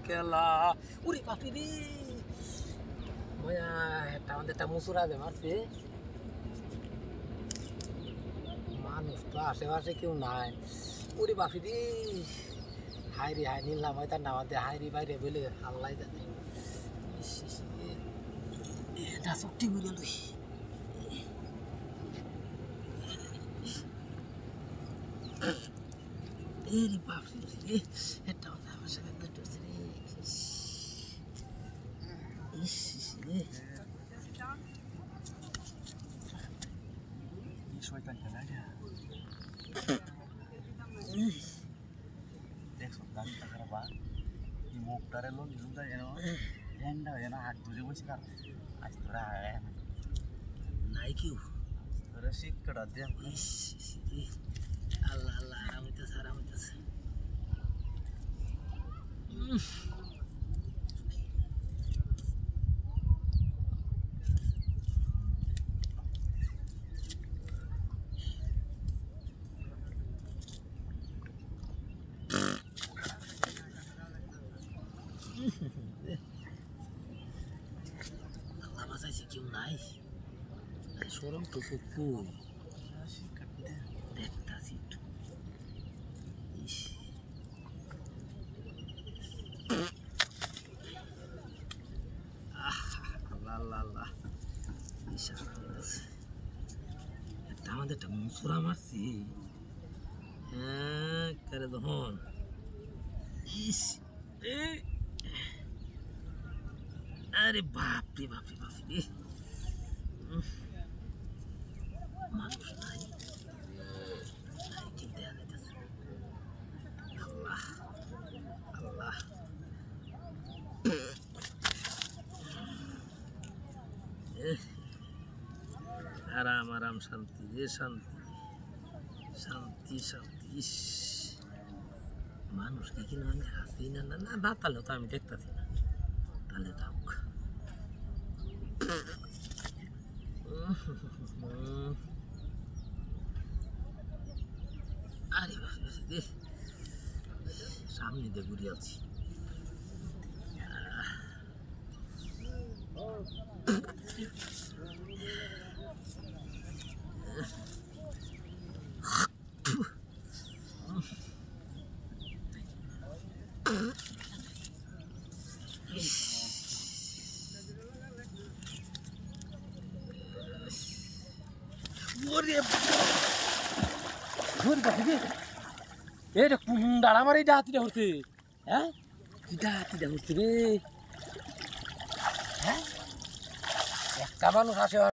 কেলা উরি পাপি রে ময়া এটা আমাদের একটা মুসুরা দে মারছে মানুষ তো আশেপাশে কেউ নাই উরি পাপি রে হাই রে হাই নিলাম হয়তো না আমাদের হাই রে বাইরে বলে আল্লাহ জানে এটা শক্তি বুঝে লই এরে বাপরে রে এটা আমার সাথে ধরছে রে ইস রে এই শয়তান খেলা দেখছো গাড়িটা খারাপ এই মুখটারে লো নিলুম যায় এনো হ্যান্ডা হয় না হাত ধরে বসে কার আজ তোরা আয় নাই কেউ তোরা শিক্ষাটা দে ইস রে আল্লাহ আল্লাহ আরাম হইতেছে আরাম হইতেছে আল্লাহ বাঁচাইছে কেউ নাই সরম তো কই দেখতাছি একটু ইস আল্লাহ আল্লাহ আল্লাহ ইস একটা আমাদের একটা মুসুরা মারছি হ্যাঁ করে তখন ইস আরে বাপরে বাপরে বাপরে মানুষ নাই নাই ঠিক দেখা যাইতেছে আল্লাহ আল্লাহ আরাম আরাম শান্তি রে শান্তি শান্তি শান্তি ইস মানুষ কি কিনা আসি না না না না তাহলে তো আমি দেখতেছি না তাহলে থাক আরে বাপরে সামনে দিয়ে ঘুরে আছি ওরে ওরে বাপরে এটা কুন্ডাল আমার এই ডাহাতিটা হচ্ছে হ্যাঁ কি ডাহাতিটা হচ্ছে রে হ্যাঁ একটা মানুষ আসে